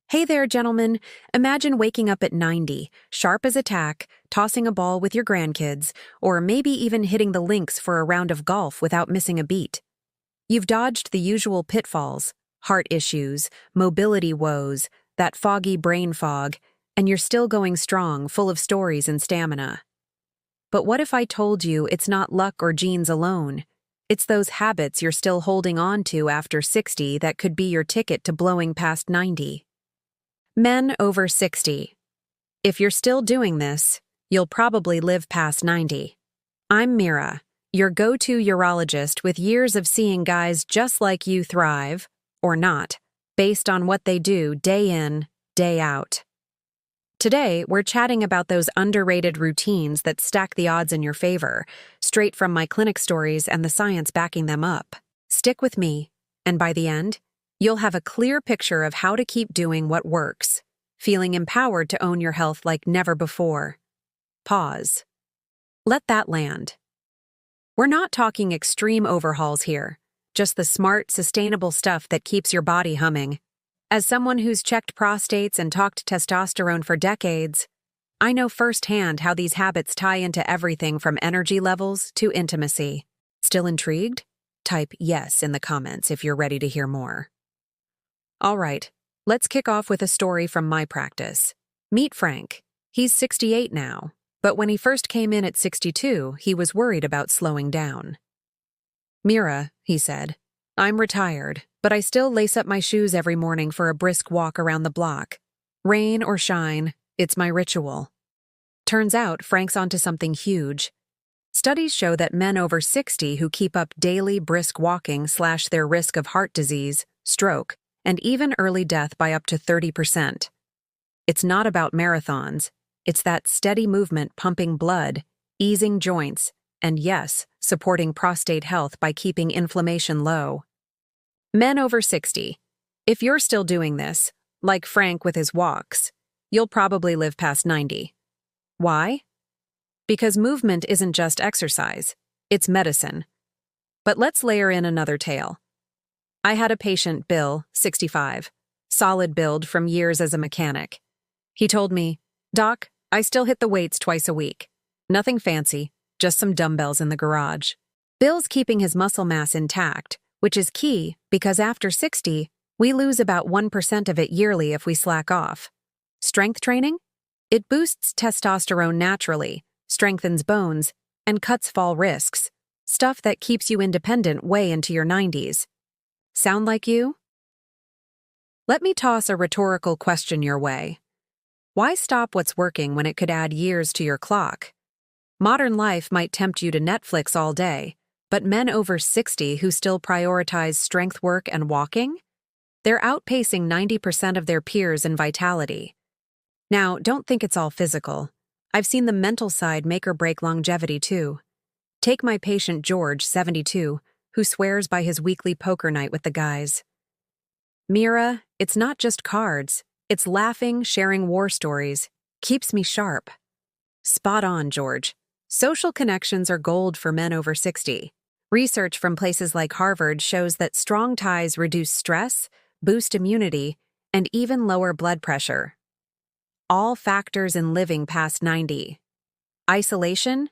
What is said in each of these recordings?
Hey there, gentlemen. Imagine waking up at 90, sharp as a tack, tossing a ball with your grandkids, or maybe even hitting the links for a round of golf without missing a beat. You've dodged the usual pitfalls, heart issues, mobility woes, that foggy brain fog, and you're still going strong, full of stories and stamina. But what if I told you it's not luck or genes alone? It's those habits you're still holding on to after 60 that could be your ticket to blowing past 90. Men over 60. If you're still doing this, you'll probably live past 90. I'm Mira, your go-to urologist with years of seeing guys just like you thrive, or not, based on what they do day in, day out. Today, we're chatting about those underrated routines that stack the odds in your favor, straight from my clinic stories and the science backing them up. Stick with me, and by the end, you'll have a clear picture of how to keep doing what works, feeling empowered to own your health like never before. Pause. Let that land. We're not talking extreme overhauls here, just the smart, sustainable stuff that keeps your body humming. As someone who's checked prostates and talked testosterone for decades, I know firsthand how these habits tie into everything from energy levels to intimacy. Still intrigued? Type yes in the comments if you're ready to hear more. All right, let's kick off with a story from my practice. Meet Frank. He's 68 now, but when he first came in at 62, he was worried about slowing down. "Mira," he said, "I'm retired, but I still lace up my shoes every morning for a brisk walk around the block. Rain or shine, it's my ritual." Turns out Frank's onto something huge. Studies show that men over 60 who keep up daily brisk walking slash their risk of heart disease, stroke, and even early death by up to 30%. It's not about marathons. It's that steady movement pumping blood, easing joints, and yes, supporting prostate health by keeping inflammation low. Men over 60. If you're still doing this, like Frank with his walks, you'll probably live past 90. Why? Because movement isn't just exercise, it's medicine. But let's layer in another tale. I had a patient, Bill, 65, solid build from years as a mechanic. He told me, "Doc, I still hit the weights twice a week. Nothing fancy, just some dumbbells in the garage." Bill's keeping his muscle mass intact, which is key because after 60, we lose about 1% of it yearly if we slack off. Strength training? It boosts testosterone naturally, strengthens bones, and cuts fall risks, stuff that keeps you independent way into your 90s. Sound like you? Let me toss a rhetorical question your way. Why stop what's working when it could add years to your clock? Modern life might tempt you to Netflix all day, but men over 60 who still prioritize strength work and walking? They're outpacing 90% of their peers in vitality. Now, don't think it's all physical. I've seen the mental side make or break longevity too. Take my patient George, 72, who swears by his weekly poker night with the guys. "Mira, it's not just cards. It's laughing, sharing war stories. Keeps me sharp." Spot on, George. Social connections are gold for men over 60. Research from places like Harvard shows that strong ties reduce stress, boost immunity, and even lower blood pressure. All factors in living past 90. Isolation?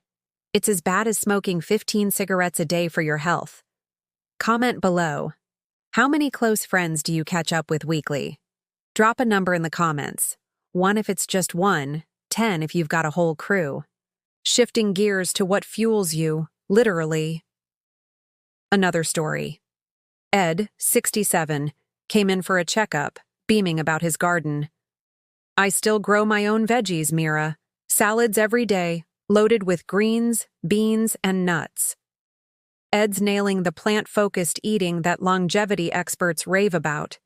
It's as bad as smoking 15 cigarettes a day for your health. Comment below. How many close friends do you catch up with weekly? Drop a number in the comments. 1 if it's just one, 10 if you've got a whole crew. Shifting gears to what fuels you, literally. Another story. Ed, 67, came in for a checkup, beaming about his garden. "I still grow my own veggies, Mira. Salads every day, loaded with greens, beans, and nuts." Ed's nailing the plant-focused eating that longevity experts rave about.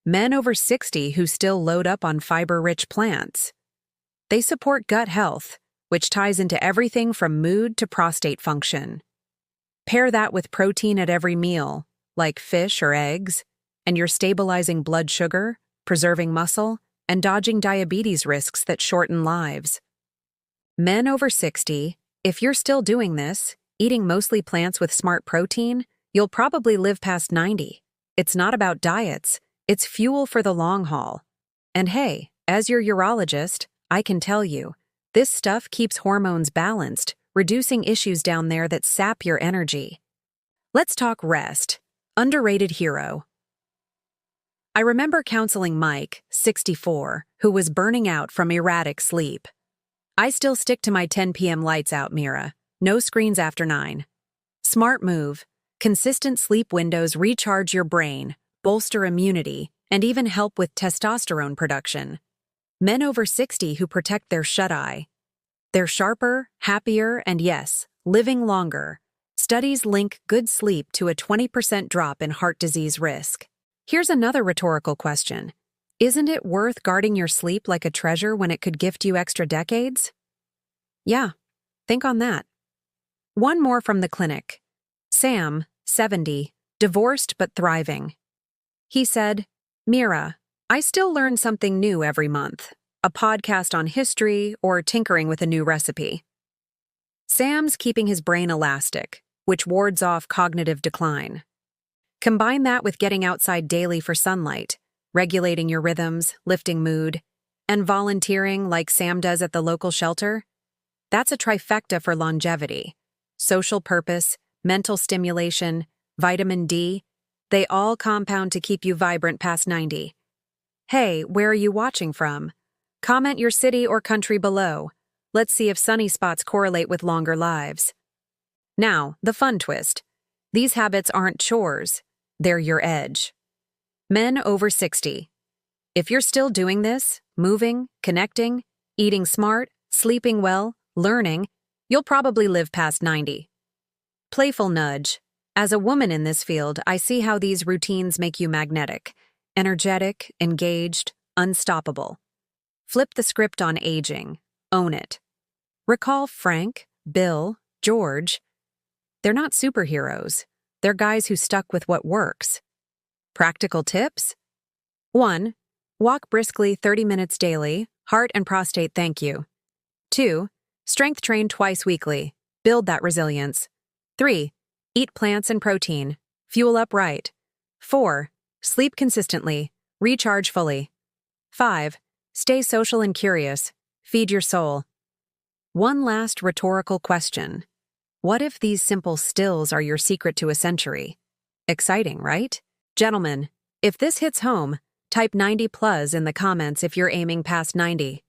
Men over 60 who still load up on fiber-rich plants. They support gut health, which ties into everything from mood to prostate function. Pair that with protein at every meal, like fish or eggs, and you're stabilizing blood sugar, preserving muscle, and dodging diabetes risks that shorten lives. Men over 60, if you're still doing this, eating mostly plants with smart protein, you'll probably live past 90. It's not about diets, it's fuel for the long haul. And hey, as your urologist, I can tell you, this stuff keeps hormones balanced, reducing issues down there that sap your energy. Let's talk rest. Underrated hero. I remember counseling Mike, 64, who was burning out from erratic sleep. I still stick to my 10 p.m. lights out, Mira. No screens after 9. Smart move. Consistent sleep windows recharge your brain, bolster immunity, and even help with testosterone production. Men over 60 who protect their shut-eye. They're sharper, happier, and yes, living longer. Studies link good sleep to a 20% drop in heart disease risk. Here's another rhetorical question. Isn't it worth guarding your sleep like a treasure when it could gift you extra decades? Yeah, think on that. One more from the clinic. Sam, 70, divorced but thriving. He said, Mira, I still learn something new every month. A podcast on history or tinkering with a new recipe. Sam's keeping his brain elastic, which wards off cognitive decline. Combine that with getting outside daily for sunlight, regulating your rhythms, lifting mood, and volunteering like Sam does at the local shelter. That's a trifecta for longevity. Social purpose, mental stimulation, vitamin D, they all compound to keep you vibrant past 90. Hey, where are you watching from? Comment your city or country below. Let's see if sunny spots correlate with longer lives. Now, the fun twist. These habits aren't chores, they're your edge. Men over 60. If you're still doing this, moving, connecting, eating smart, sleeping well, learning, you'll probably live past 90. Playful nudge. As a woman in this field, I see how these routines make you magnetic, energetic, engaged, unstoppable. Flip the script on aging. Own it. Recall Frank, Bill, George. They're not superheroes. They're guys who stuck with what works. Practical tips? 1. Walk briskly 30 minutes daily. Heart and prostate thank you. 2. Strength train twice weekly. Build that resilience. 3. Eat plants and protein. Fuel up right. 4. Sleep consistently. Recharge fully. 5. Stay social and curious. Feed your soul. One last rhetorical question. What if these simple stills are your secret to a century? Exciting, right? Gentlemen, if this hits home, type 90+ in the comments if you're aiming past 90.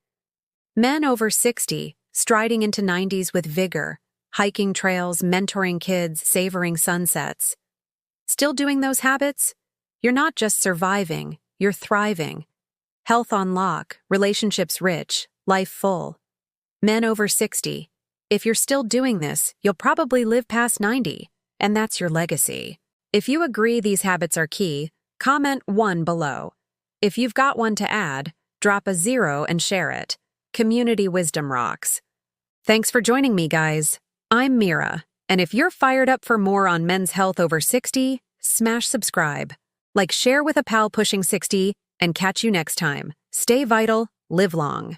Men over 60, striding into 90s with vigor, hiking trails, mentoring kids, savoring sunsets. Still doing those habits? You're not just surviving, you're thriving. Health on lock, relationships rich, life full. Men over 60. If you're still doing this, you'll probably live past 90, and that's your legacy. If you agree these habits are key, comment 1 below. If you've got one to add, drop a 0 and share it. Community wisdom rocks. Thanks for joining me, guys. I'm Mira, and if you're fired up for more on men's health over 60, smash subscribe. Like share with a pal pushing 60, and catch you next time. Stay vital, live long.